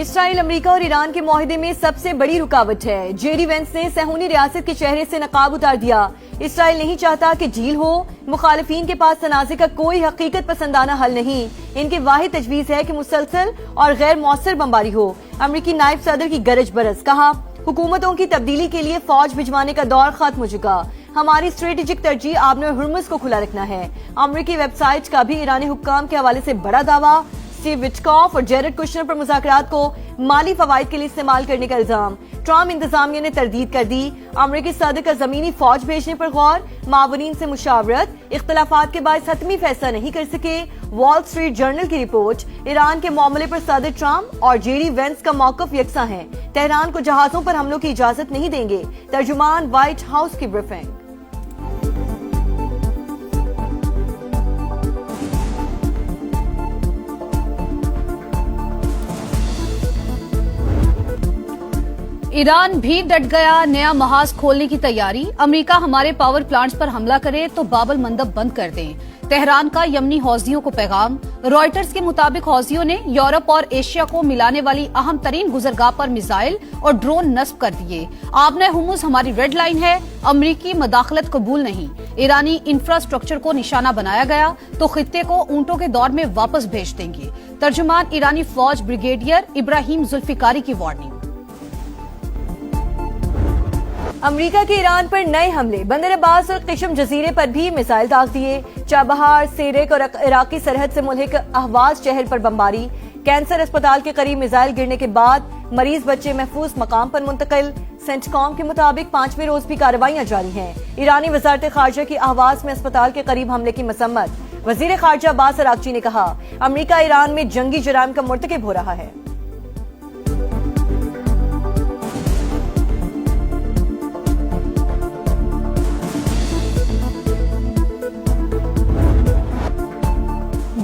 اسرائیل امریکہ اور ایران کے معاہدے میں سب سے بڑی رکاوٹ ہے۔ جے ڈی وینس نے صہیونی ریاست کے چہرے سے نقاب اتار دیا۔ اسرائیل نہیں چاہتا کہ جھیل ہو۔ مخالفین کے پاس تنازع کا کوئی حقیقت پسندانہ حل نہیں۔ ان کی واحد تجویز ہے کہ مسلسل اور غیر مؤثر بمباری ہو۔ امریکی نائب صدر کی گرج برس، کہا حکومتوں کی تبدیلی کے لیے فوج بھجوانے کا دور ختم ہو چکا۔ ہماری اسٹریٹجک ترجیح آبنر ہرمز کو کھلا رکھنا ہے۔ امریکی ویب سائٹ کا بھی ایرانی حکام کے حوالے سے بڑا دعویٰ۔ اسٹیو وٹکاف اور جیرڈ کشنر پر مذاکرات کو مالی فوائد کے لیے استعمال کرنے کا الزام۔ ٹرمپ انتظامیہ نے تردید کر دی۔ امریکی صدر کا زمینی فوج بھیجنے پر غور، معاونین سے مشاورت، اختلافات کے باعث حتمی فیصلہ نہیں کر سکے۔ وال اسٹریٹ جرنل کی رپورٹ، ایران کے معاملے پر صدر ٹرمپ اور جے ڈی وینس کا موقف یکساں ہے۔ تہران کو جہازوں پر حملوں کی اجازت نہیں دیں گے۔ ترجمان وائٹ ہاؤس کی بریفنگ۔ ایران بھی ڈٹ گیا، نیا محاذ کھولنے کی تیاری۔ امریکہ ہمارے پاور پلانٹس پر حملہ کرے تو باب المندب بند کر دیں۔ تہران کا یمنی حوثیوں کو پیغام۔ رائٹرز کے مطابق حوثیوں نے یورپ اور ایشیا کو ملانے والی اہم ترین گزرگاہ پر میزائل اور ڈرون نصب کر دیے۔ آبنہ ہرمز ہماری ریڈ لائن ہے، امریکی مداخلت قبول نہیں۔ ایرانی انفراسٹرکچر کو نشانہ بنایا گیا تو خطے کو اونٹوں کے دور میں واپس بھیج دیں گے۔ ترجمان ایرانی فوج بریگیڈیئر ابراہیم ذوالفقاری کی وارننگ۔ امریکہ کے ایران پر نئے حملے، بندر عباس اور قشم جزیرے پر بھی میزائل داغ دیے۔ چابہار، سیرک اور عراقی سرحد سے ملحق اہواز شہر پر بمباری۔ کینسر اسپتال کے قریب میزائل گرنے کے بعد مریض بچے محفوظ مقام پر منتقل۔ سینٹ کام کے مطابق 5ویں روز بھی کارروائیاں جاری ہیں۔ ایرانی وزارت خارجہ کی اہواز میں اسپتال کے قریب حملے کی مذمت۔ وزیر خارجہ عباس عراقچی نے کہا امریکہ ایران میں جنگی جرائم کا مرتکب ہو رہا ہے۔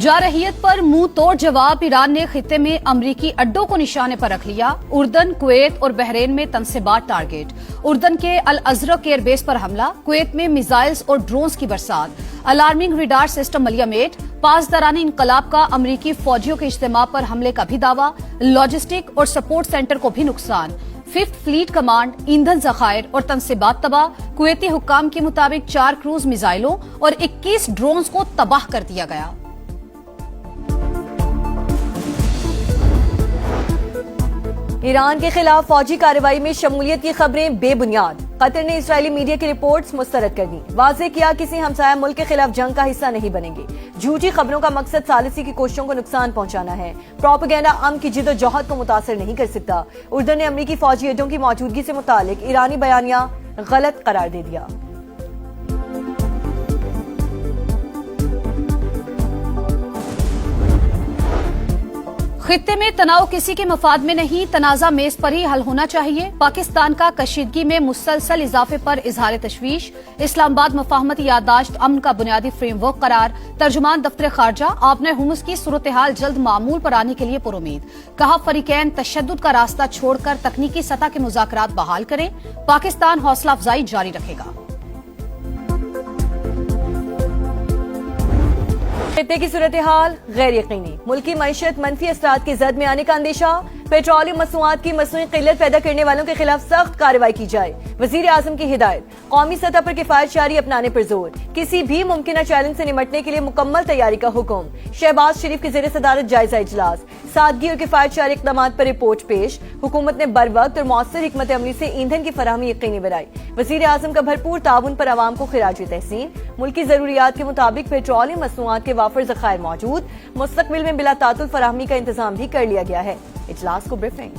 جارحیت پر منہ توڑ جواب، ایران نے خطے میں امریکی اڈوں کو نشانے پر رکھ لیا۔ اردن، کویت اور بحرین میں تنصیبات ٹارگٹ۔ اردن کے الازرق ایئر بیس پر حملہ، کویت میں میزائلز اور ڈرونز کی برسات۔ الارمنگ ریڈار سسٹم ملیامیٹ۔ پاسداران انقلاب کا امریکی فوجیوں کے اجتماع پر حملے کا بھی دعویٰ۔ لاجسٹک اور سپورٹ سینٹر کو بھی نقصان۔ 5th فلیٹ کمانڈ، ایندھن ذخائر اور تنصیبات تباہ۔ کویتی حکام کے مطابق 4 کروز میزائلوں اور 21 ڈرونز کو تباہ کر دیا گیا۔ ایران کے خلاف فوجی کارروائی میں شمولیت کی خبریں بے بنیاد۔ قطر نے اسرائیلی میڈیا کی رپورٹس مسترد کر دی۔ واضح کیا کسی ہمسایہ ملک کے خلاف جنگ کا حصہ نہیں بنیں گے۔ جھوٹی خبروں کا مقصد ثالثی کی کوششوں کو نقصان پہنچانا ہے۔ پروپیگنڈا امن کی جد و جہد کو متاثر نہیں کر سکتا۔ اردن نے امریکی فوجی اڈوں کی موجودگی سے متعلق ایرانی بیانیہ غلط قرار دے دیا۔ خطے میں تناؤ کسی کے مفاد میں نہیں، تنازع میز پر ہی حل ہونا چاہیے۔ پاکستان کا کشیدگی میں مسلسل اضافے پر اظہار تشویش۔ اسلام آباد مفاہمتی یادداشت امن کا بنیادی فریم ورک قرار۔ ترجمان دفتر خارجہ، آبنہ ہرمز کی صورتحال جلد معمول پر آنے کے لیے پرامید۔ کہا فریقین تشدد کا راستہ چھوڑ کر تکنیکی سطح کے مذاکرات بحال کریں۔ پاکستان حوصلہ افزائی جاری رکھے گا۔ خطے کی صورتحال غیر یقینی، ملکی معیشت منفی اثرات کی زد میں آنے کا اندیشہ۔ پیٹرولیم مصنوعات کی مصنوعی قلت پیدا کرنے والوں کے خلاف سخت کارروائی کی جائے۔ وزیر اعظم کی ہدایت۔ قومی سطح پر کفایت جاری اپنانے پر زور۔ کسی بھی ممکنہ چیلنج سے نمٹنے کے لیے مکمل تیاری کا حکم۔ شہباز شریف کی زیر صدارت جائزہ اجلاس۔ سادگی اور کفایت جاری اقدامات پر رپورٹ پیش۔ حکومت نے بروقت اور مؤثر حکمت عملی سے ایندھن کی فراہمی یقینی بنائی۔ وزیر اعظم کا بھرپور تعاون پر عوام کو خراج تحسین۔ ملکی ضروریات کے مطابق پیٹرولیم مصنوعات کے وافر ذخائر موجود۔ مستقبل میں بلا تعطل فراہمی کا انتظام بھی کر لیا گیا ہے۔ اجلاس کو بریفنگ۔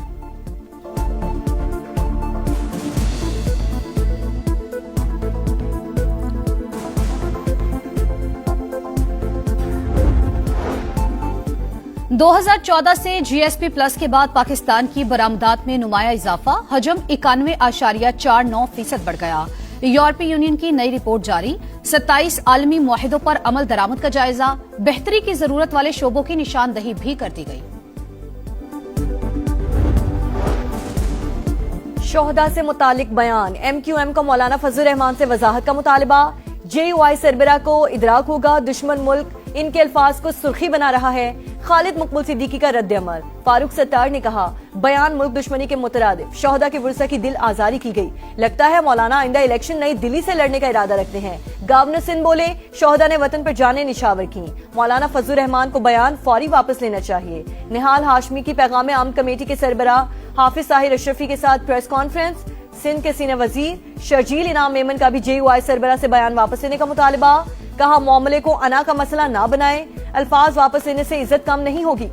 2014 سے جی ایس پی پلس کے بعد پاکستان کی برآمدات میں نمایاں اضافہ، حجم 91.49% بڑھ گیا۔ یورپی یونین کی نئی رپورٹ جاری، 27 عالمی معاہدوں پر عمل درآمد کا جائزہ، بہتری کی ضرورت والے شعبوں کی نشاندہی بھی کر دی گئی۔ شہداء سے متعلق بیان، ایم کیو ایم کا مولانا فضل الرحمان سے وضاحت کا مطالبہ۔ جے یو آئی سربراہ کو ادراک ہوگا دشمن ملک ان کے الفاظ کو سرخی بنا رہا ہے۔ خالد مقبول صدیقی کا رد عمل۔ فاروق ستار نے کہا بیان ملک دشمنی کے مترادف، شہداء کے ورثہ کی دل آزاری کی گئی، لگتا ہے مولانا آئندہ الیکشن نئی دلی سے لڑنے کا ارادہ رکھتے ہیں۔ گورنر سندھ بولے شہداء نے وطن پر جانیں نشاور کی، مولانا فضل الرحمان کو بیان فوری واپس لینا چاہیے۔ نہال ہاشمی کی پیغام عام کمیٹی کے سربراہ حافظ طاہر اشرفی کے ساتھ پریس کانفرنس۔ سندھ کے سینئر وزیر شرجیل انعام میمن کا بھی جے یو آئی سربراہ سے بیان واپس لینے کا مطالبہ، کہا معاملے کو انا کا مسئلہ نہ بنائیں، الفاظ واپس لینے سے عزت کم نہیں ہوگی۔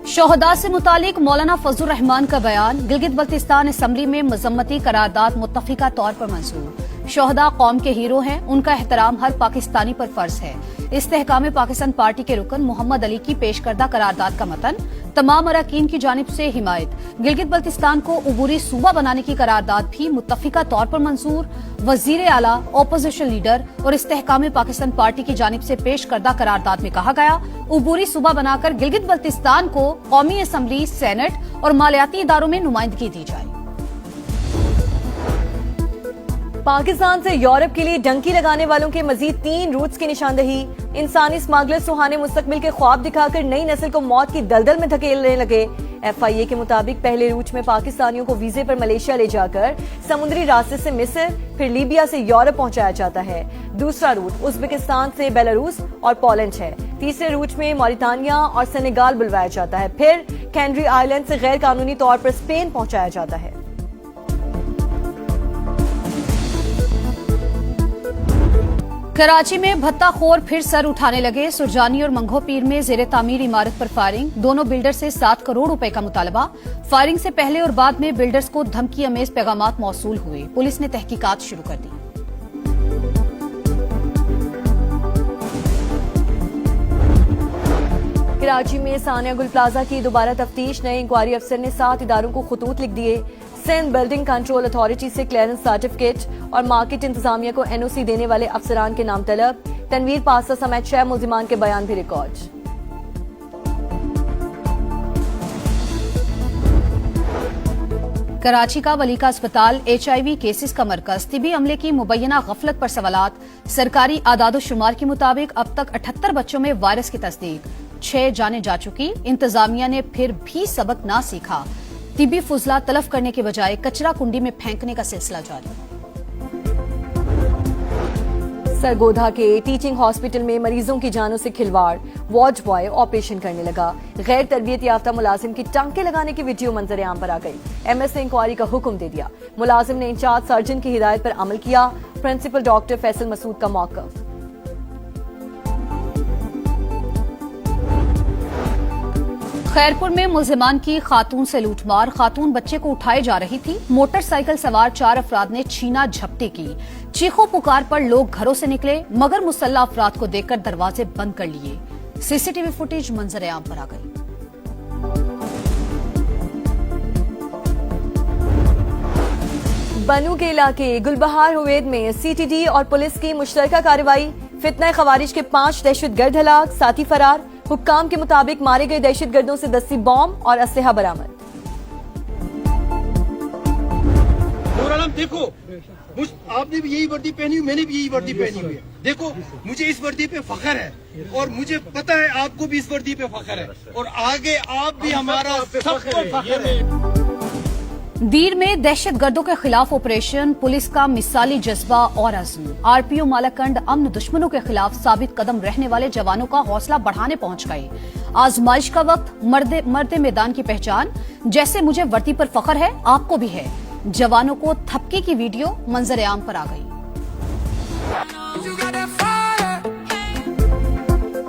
شہداء سے متعلق مولانا فضل الرحمان کا بیان، گلگت بلتستان اسمبلی میں مذمتی قرارداد متفقہ طور پر منظور۔ شہداء قوم کے ہیرو ہیں، ان کا احترام ہر پاکستانی پر فرض ہے۔ استحکام پاکستان پارٹی کے رکن محمد علی کی پیش کردہ قرارداد کا متن، تمام اراکین کی جانب سے حمایت۔ گلگت بلتستان کو عبوری صوبہ بنانے کی قرارداد بھی متفقہ طور پر منظور۔ وزیر اعلیٰ، اپوزیشن لیڈر اور استحکام پاکستان پارٹی کی جانب سے پیش کردہ قرارداد میں کہا گیا عبوری صوبہ بنا کر گلگت بلتستان کو قومی اسمبلی، سینٹ اور مالیاتی اداروں میں نمائندگی دی جائے۔ پاکستان سے یورپ کے لیے ڈنکی لگانے والوں کے مزید 3 روٹس کی نشاندہی۔ انسانی اسمگلر سہانے مستقبل کے خواب دکھا کر نئی نسل کو موت کی دلدل میں دھکیلنے لگے۔ ایف آئی اے کے مطابق پہلے روٹ میں پاکستانیوں کو ویزے پر ملیشیا لے جا کر سمندری راستے سے مصر، پھر لیبیا سے یورپ پہنچایا جاتا ہے۔ دوسرا روٹ ازبکستان سے بیلاروس اور پولینڈ ہے۔ تیسرے روٹ میں موریٹانیا اور سینیگال بلوایا جاتا ہے، پھر کینری آئلینڈ سے غیر قانونی طور پر اسپین پہنچایا جاتا ہے۔ کراچی میں بھتہ خور پھر سر اٹھانے لگے۔ سرجانی اور منگھو پیر میں زیر تعمیر عمارت پر فائرنگ، دونوں بلڈر سے 7 کروڑ روپے کا مطالبہ۔ فائرنگ سے پہلے اور بعد میں بلڈرز کو دھمکی امیز پیغامات موصول ہوئے، پولیس نے تحقیقات شروع کر دی۔ کراچی میں ثانیہ گل پلازا کی دوبارہ تفتیش، نئے انکوائری افسر نے 7 اداروں کو خطوط لکھ دیے۔ سندھ بلڈنگ کنٹرول اتھارٹی سے کلیئرنس سرٹیفکیٹ اور مارکیٹ انتظامیہ کو این او سی دینے والے افسران کے نام طلب۔ تنویر پاسا سمیت 6 ملزمان کے بیان بھی ریکارڈ۔ کراچی کا ولی کا اسپتال HIV کیسز کا مرکز، طبی عملے کی مبینہ غفلت پر سوالات۔ سرکاری اعداد و شمار کے مطابق اب تک 78 بچوں میں وائرس کی تصدیق، 6 جانیں جا چکی۔ انتظامیہ نے پھر بھی سبق نہ سیکھا، طبی فضلہ تلف کرنے کے بجائے کچرا کنڈی میں پھینکنے کا سلسلہ جاری۔ سرگودھا کے ٹیچنگ ہاسپٹل میں مریضوں کی جانوں سے کھلواڑ، وارڈ بوائے آپریشن کرنے لگا۔ غیر تربیت یافتہ ملازم کی ٹانکے لگانے کی ویڈیو منظر عام پر آ گئی۔ ایم ایس نے انکوائری کا حکم دے دیا، ملازم نے انچارج سرجن کی ہدایت پر عمل کیا۔ پرنسپل ڈاکٹر فیصل مسعود کا موقف۔ خیرپور میں ملزمان کی خاتون سے لوٹ مار، خاتون بچے کو اٹھائے جا رہی تھی، موٹر سائیکل سوار 4 افراد نے چھینا جھپٹی کی۔ چیخو پکار پر لوگ گھروں سے نکلے، مگر مسلح افراد کو دیکھ کر دروازے بند کر لیے۔ سی ٹی وی فوٹیج منظر عام پر آ گئی۔ بنو کے علاقے گلبہار ہوید میں سی ٹی ڈی اور پولیس کی مشترکہ کارروائی، فتنہ خوارج کے 5 دہشت گرد ہلاک، ساتھی فرار۔ حکام کے مطابق مارے گئے دہشت گردوں سے 10 بام اور اسلحہ برآمد۔ دیکھو آپ نے بھی یہی وردی پہنی ہوئی، میں نے بھی یہی وردی پہنی ہوئی ہے۔ دیکھو مجھے اس وردی پہ فخر ہے اور مجھے پتا ہے آپ کو بھی اس وردی پہ فخر ہے اور آگے آپ بھی ہمارا سب کو فخر ہے۔ دیر میں دہشت گردوں کے خلاف آپریشن، پولیس کا مثالی جذبہ اور عزم۔ آر پی او مالاکنڈ امن دشمنوں کے خلاف ثابت قدم رہنے والے جوانوں کا حوصلہ بڑھانے پہنچ گئے۔ آزمائش کا وقت، مرد میدان کی پہچان، جیسے مجھے وردی پر فخر ہے آپ کو بھی ہے۔ جوانوں کو تھپکی کی ویڈیو منظر عام پر آ گئی۔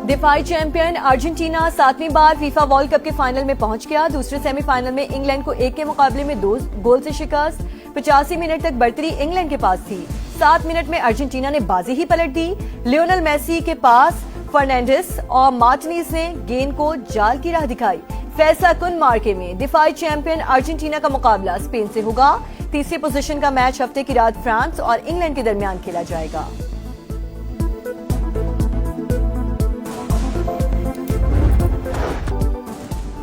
دفاعی چیمپئن ارجنٹینا 7ویں بار فیفا ورلڈ کپ کے فائنل میں پہنچ گیا۔ دوسرے سیمی فائنل میں انگلینڈ کو 1 کے مقابلے میں 2 گول سے شکست۔ 85 منٹ تک برتری انگلینڈ کے پاس تھی، 7 منٹ میں ارجنٹینا نے بازی ہی پلٹ دی۔ لیونل میسی کے پاس فرنانڈیز اور مارٹینز نے گیند کو جال کی راہ دکھائی۔ فیصلہ کن مارکے میں دفاعی چیمپئن ارجنٹینا کا مقابلہ اسپین سے ہوگا۔ تیسری پوزیشن کا میچ ہفتے کی رات فرانس اور انگلینڈ کے درمیان کھیلا جائے گا۔